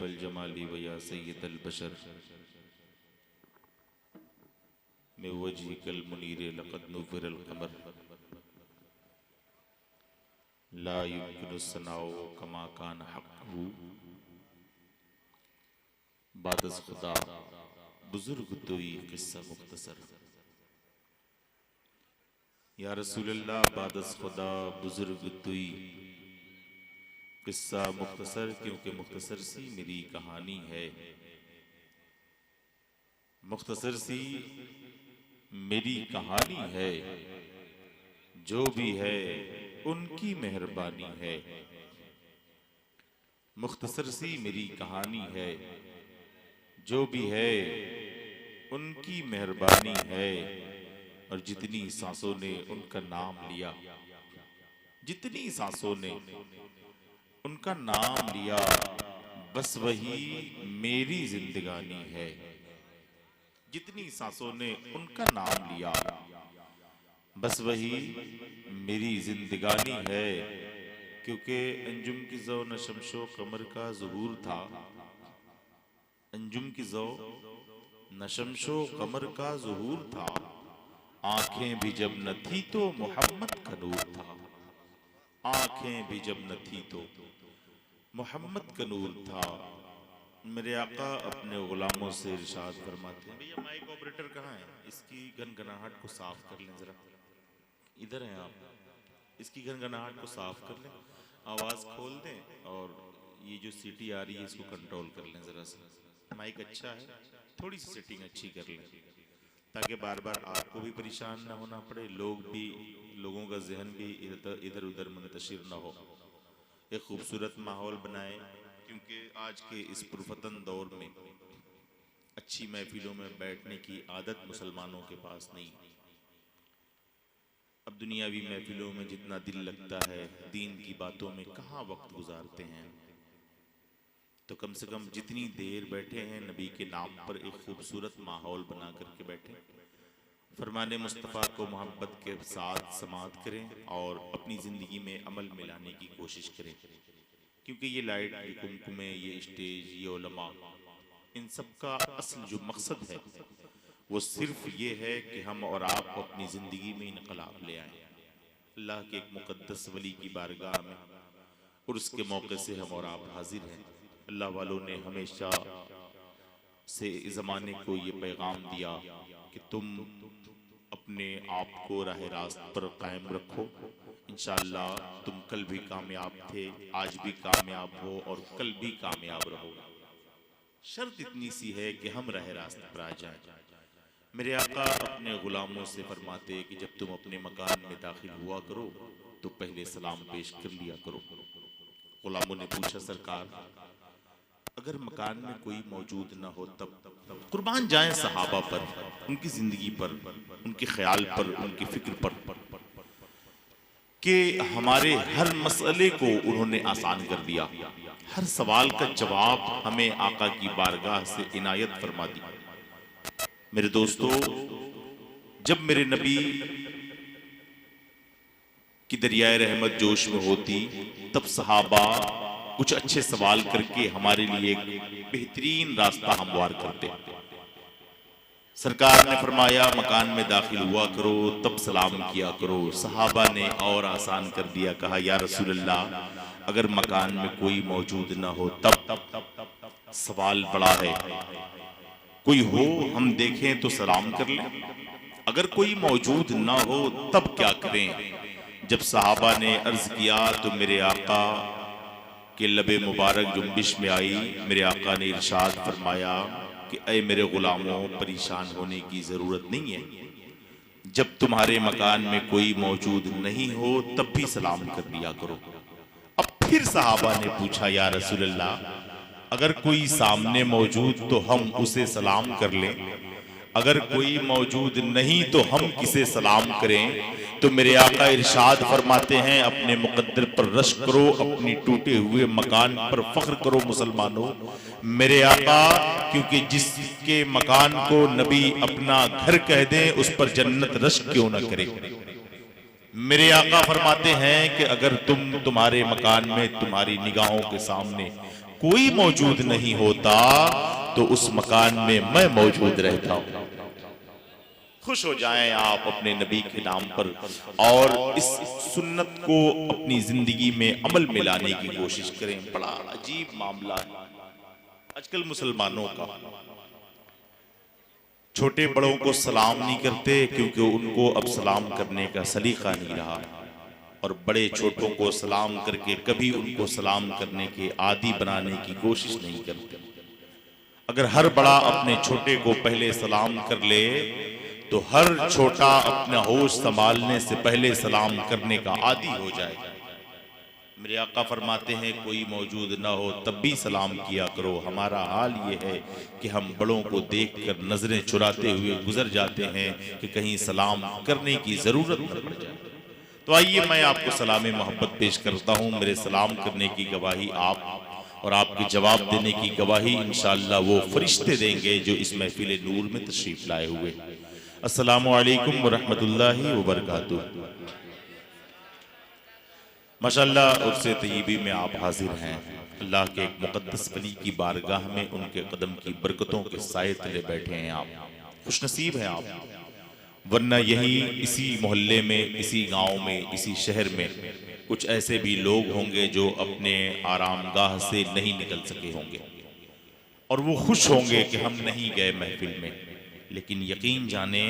साहिबल जमाली व या सैयदल बशर में वजहिकल मुनीर लक़द नुव्विरल क़मर ला युमकिनु सनाउ कमा कान हक़्क़ुहु बादस खुदा बुजुर्ग तोई किस्सा मुख्तसर। या रसूलल्लाह बादस खुदा बुजुर्ग तोई किस्सा मुख्तसर, क्योंकि मुख्तसर सी मेरी कहानी है, मुख्तसर सी मेरी कहानी है, जो भी है उनकी मेहरबानी है। मुख्तसर सी मेरी कहानी है, जो भी है उनकी मेहरबानी है। और जितनी सांसों ने उनका नाम लिया, जितनी सांसों ने उनका नाम लिया, बस वही मेरी जिंदगानी है। जितनी सांसों ने उनका नाम लिया, बस वही मेरी जिंदगानी है। क्योंकि अंजुम की ज़ो न शमशो कमर का ज़ुहूर था, अंजुम की ज़ो न शमशो कमर का ज़ुहूर था। आंखें भी जब न थी तो मोहम्मद का नूर था, आंखें भी जब न थी तो मोहम्मद का नूर था। मेरे आका अपने गुलामों से इरशाद फरमाते हैं, भैया माइक ऑपरेटर कहाँ है, इसकी गनगनाहट को साफ कर लें जरा, इधर हैं आप, इसकी गनगनाहट को साफ कर लें, आवाज खोल दें और ये जो सीटी आ रही है इसको कंट्रोल कर लें जरा सा। माइक अच्छा है, थोड़ी सी सेटिंग अच्छी कर लें ताकि बार बार आपको भी परेशान ना होना पड़े, लोगों का जहन भी इधर उधर मुंतशिर ना हो। एक खूबसूरत माहौल बनाए, क्योंकि आज के इस पुरफतन दौर में अच्छी महफिलों में बैठने की आदत मुसलमानों के पास नहीं। अब दुनियावी महफिलों में जितना दिल लगता है, दीन की बातों में कहाँ वक्त गुजारते हैं। तो कम से कम जितनी देर बैठे हैं नबी के नाम पर एक खूबसूरत माहौल बना करके बैठे, फरमाने मुस्तफ़ा को मोहब्बत के साथ समात करें और अपनी ज़िंदगी में अमल में लाने की कोशिश करें। क्योंकि ये लाइट, ये कुमकुमे, ये स्टेज, ये उलमा, इन सब का असल जो मकसद है वो सिर्फ ये है कि हम और आप अपनी ज़िंदगी में इनकलाब ले आएँ। अल्लाह के एक मुक़द्दस वली की बारगाह में और उसके मौके से हम और आप हाजिर हैं। अल्लाह वालों ने हमेशा से इस ज़माने को ये पैगाम दिया कि तुम अपने आप को राह रास्त पर कायम रखो, इंशाअल्लाह तुम कल भी कामयाब थे, आज भी कामयाब हो और कल भी कामयाब रहो। शर्त इतनी सी है कि हम राह रास्त पर आ जाएं। मेरे आका अपने गुलामों से फरमाते कि जब तुम अपने मकान में दाखिल हुआ करो तो पहले सलाम पेश कर लिया करो। गुलामों ने पूछा, सरकार अगर मकान में कोई मौजूद ना हो तब? कुर्बान जाएं सहाबा पर, उनकी जिंदगी पर, उनके ख्याल पर, उनकी फिक्र पर, कि हमारे हर मसले को उन्होंने आसान कर दिया। हर सवाल का जवाब हमें आका की बारगाह से इनायत फरमा दी। मेरे दोस्तों, जब मेरे नबी की दरियाए रहमत जोश में होती तब सहाबा कुछ अच्छे सवाल करके हमारे लिए एक बेहतरीन रास्ता हमवार करते। सरकार ने फरमाया मकान में दाखिल हुआ करो तब सलाम किया करो। सहाबा ने और आसान कर दिया, कहा या रसूलल्लाह अगर मकान में कोई मौजूद ना हो तब? सवाल बड़ा है, कोई हो हम देखें तो सलाम कर लें, अगर कोई मौजूद ना हो तब क्या करें? जब सहाबा ने अर्ज किया तो मेरे आका के लबे मुबारक जुम्बिश में आई। मेरे आका ने इरशाद फरमाया कि ऐ मेरे गुलामों, परेशान होने की जरूरत नहीं है, जब तुम्हारे मकान में कोई मौजूद नहीं हो तब भी सलाम कर दिया करो। अब फिर सहाबा ने पूछा, या रसूलल्लाह अगर कोई सामने मौजूद तो हम उसे सलाम कर लें, अगर कोई मौजूद नहीं तो हम किसे सलाम करें? तो मेरे आका इरशाद फरमाते हैं, अपने मुकद्दर पर रश करो, अपनी टूटे हुए मकान पर फख्र करो मुसलमानों। मेरे आका, क्योंकि जिसके मकान को नबी अपना घर कह दें उस पर जन्नत रश क्यों न करे। मेरे आका फरमाते हैं कि अगर तुम्हारे मकान में तुम्हारी निगाहों के सामने कोई मौजूद नहीं होता तो उस मकान में मैं मौजूद रहता हूं। खुश हो जाएं आप अपने नबी के नाम पर और इस सुन्नत को अपनी जिंदगी में अमल में लाने की कोशिश करें। बड़ा अजीब मामला है आजकल मुसलमानों का। छोटे बड़ों को सलाम नहीं करते क्योंकि उनको अब सलाम करने का सलीका नहीं रहा, और बड़े छोटों को सलाम करके कभी उनको सलाम करने के आदी बनाने की कोशिश नहीं करते। अगर हर बड़ा अपने छोटे को पहले सलाम कर ले तो हर छोटा अपना होश संभालने से पहले सलाम करने का आदी हो जाएगा। मेरे आका फरमाते हैं कोई मौजूद ना हो तब भी सलाम किया करो। हमारा हाल ये है कि हम बड़ों को देखकर नजरें चुराते हुए गुजर जाते हैं कि कहीं सलाम करने की जरूरत न पड़ जाए। तो आइए मैं आपको सलाम मोहब्बत पेश करता हूं। मेरे सलाम करने की गवाही आप और आपके जवाब देने की गवाही इंशाअल्लाह वो फरिश्ते देंगे जो इस महफिल नूर में तशरीफ लाए हुए। अस्सलामु अलैकुम व रहमतुल्लाहि व बरकातुहू। माशाअल्लाह उर्से तय्यबी में आप हाजिर हैं। अल्लाह के एक मुक़द्दस वली की बारगाह में उनके कदम की बरकतों के साए तले बैठे हैं आप। खुशनसीब हैं आप, वरना यही इसी मोहल्ले में, इसी गांव में, इसी शहर में कुछ ऐसे भी लोग होंगे जो अपने आरामगाह से नहीं निकल सके होंगे और वो खुश होंगे कि हम नहीं गए महफिल में। लेकिन यकीन जाने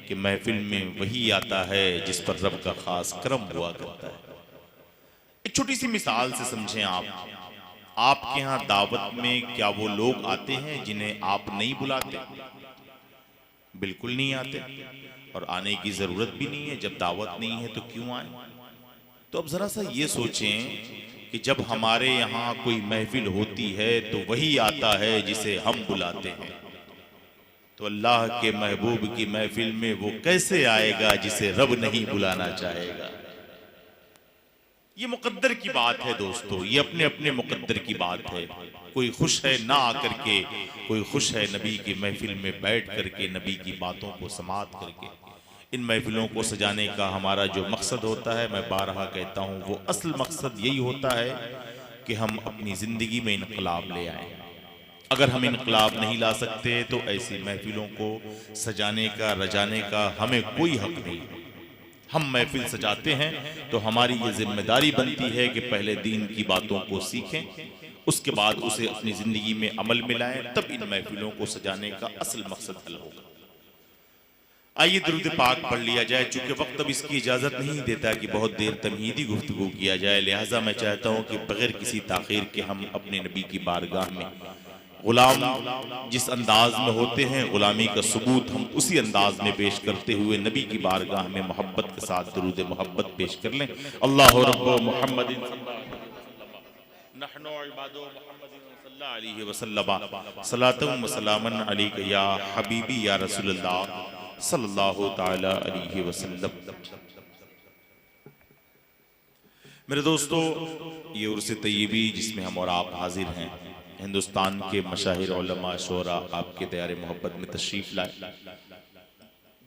कि महफिल में वही आता है जिस पर रब का खास करम हुआ करता है। एक छोटी सी मिसाल से समझें आप। आपके यहाँ दावत में क्या वो लोग आते हैं जिन्हें आप नहीं बुलाते? बिल्कुल नहीं आते, और आने की जरूरत भी नहीं है। जब दावत नहीं है तो क्यों आए? तो अब जरा सा ये सोचें कि जब हमारे यहाँ कोई महफिल होती है तो वही आता है जिसे हम बुलाते हैं। तो अल्लाह के महबूब की महफिल में वो कैसे आएगा जिसे रब नहीं बुलाना चाहेगा? ये मुकद्दर की बात है दोस्तों, ये अपने अपने मुकद्दर की बात है। कोई खुश है ना आकर के, कोई खुश है नबी की महफिल में बैठ करके, नबी की बातों को समात करके। इन महफिलों को सजाने का हमारा जो मकसद होता है, मैं बारहा कहता हूँ, वो असल मकसद यही होता है कि हम अपनी जिंदगी में इनकलाब ले आए। अगर हम इनकलाब नहीं ला सकते तो ऐसी महफिलों को सजाने का, रजाने का हमें कोई हक नहीं। हम महफिल सजाते हैं तो हमारी ये जिम्मेदारी बनती है कि पहले दीन की बातों को सीखें, उसके बाद उसे अपनी जिंदगी में अमल में लाएं, तब इन महफिलों को सजाने का असल मकसद हल होगा। आइए दुरूद पाक पढ़ लिया जाए। चूंकि वक्त अब इसकी इजाजत नहीं देता कि बहुत देर तमहीदी गुफ्तगू किया जाए, लिहाजा मैं चाहता हूं कि बगैर किसी ताखीर के हम अपने नबी की बारगाह में गुलाम जिस अंदाज में होते हैं, गुलामी का सबूत हम उसी अंदाज में पेश करते हुए नबी की बारगाह में मोहब्बत के साथ दुरूद मोहब्बत पेश कर लें। अल्लाह रब्बो मुहम्मदिन नहनु इबादो मुहम्मदिन सल्लल्लाहु अलैहि वसल्लम सलातुम व सलामन अलैका या हबीबी या रसूलुल्लाह सल्लल्लाहु तआला अलैहि वसल्लम। मेरे दोस्तों, ये उर्स तय्यबी जिसमें हम और आप हाजिर हैं, हिंदुस्तान के मशाहिर उलमा शोरा आपके दयारे मोहब्बत में तशरीफ लाए,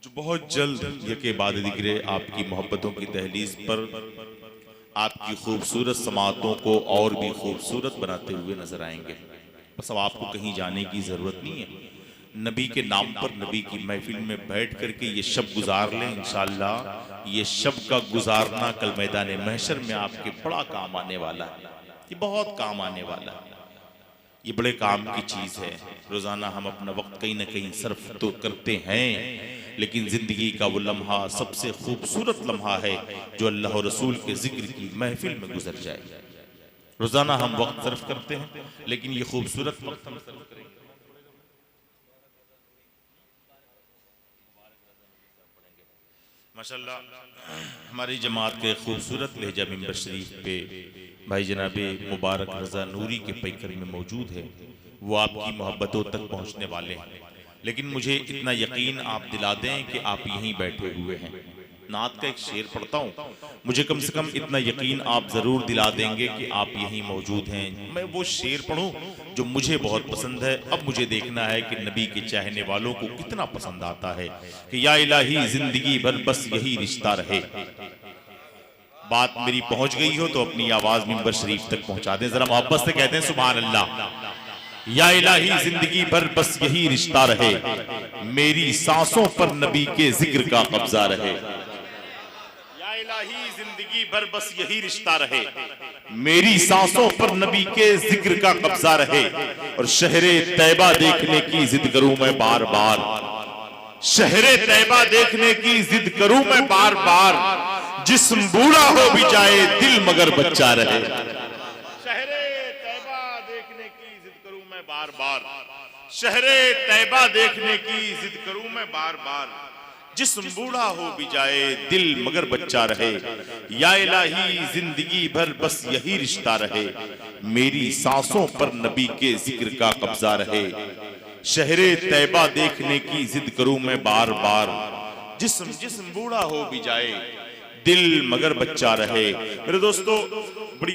जो बहुत जल्द यके बाद दिगरे आपकी मोहब्बतों की दहलीज पर आपकी खूबसूरत समातों को और भी खूबसूरत बनाते हुए नजर आएंगे। बस अब आपको कहीं जाने की जरूरत नहीं है। नबी के नाम पर नबी की महफिल में बैठ करके ये शब गुजार लें। इंशाअल्लाह ये शब का गुजारना कल मैदान महशर में आपके बड़ा काम आने वाला है। ये बहुत काम आने वाला है, ये बड़े काम की चीज है। रोजाना हम अपना वक्त कहीं ना कहीं सर्फ तो करते हैं, लेकिन जिंदगी का वो लम्हा सबसे खूबसूरत लम्हा है जो अल्लाह और रसूल के जिक्र की महफिल में गुजर जाए। रोजाना हम वक्त सर्फ करते हैं, लेकिन ये खूबसूरत वक्त हम सर्फ करेंगे। माशाअल्लाह हमारी जमात के खूबसूरत लहजा मिंबर शरीफ पे भाई जनाबे मुबारक रजा नूरी के पैकर में मौजूद है। वो आपकी मोहब्बतों तक पहुंचने वाले हैं, लेकिन मुझे इतना यकीन आप दिला दें कि आप यहीं बैठे हुए हैं। नात का एक शेर पढ़ता हूँ, मुझे कम से कम इतना यकीन आप जरूर दिला देंगे कि आप यहीं मौजूद हैं। मैं वो शेर पढ़ूं जो मुझे बहुत पसंद है। अब मुझे देखना है कि नबी के चाहने वालों को कितना पसंद आता है कि या इलाही जिंदगी भर बस यही रिश्ता रहे, बात मेरी पहुंच गई हो तो अपनी आवाज मिंबर शरीफ तक पहुंचा दें, जरा मोहब्बत से कहते हैं सुभान अल्लाह। या इलाही जिंदगी भर बस यही रिश्ता रहे, मेरी सांसों पर नबी के जिक्र का कब्जा रहे। या इलाही जिंदगी भर बस यही रिश्ता रहे, मेरी सांसों पर नबी के जिक्र का कब्जा रहे। और शहरे तैबा देखने की जिद करूं मैं बार बार, शहरे तैबा देखने की जिद करूं मैं बार बार, जिस्म बूढ़ा हो भी जाए दिल मगर बच्चा रहे। शहरे तैबा देखने की जिद करूं मैं बार बार, शहरे तैबा देखने की जिद करूं मैं बार बार, जिस्म बूढ़ा हो भी जाए दिल मगर बच्चा रहे। या इलाही जिंदगी भर बस यही रिश्ता रहे, मेरी सांसों पर नबी के जिक्र का कब्जा रहे। शहरे तैबा देखने की जिद करूं मैं बार बार, जिस्म बूढ़ा हो भी जाए दिल मगर बच्चा रहे। मेरे दोस्तों, बड़ी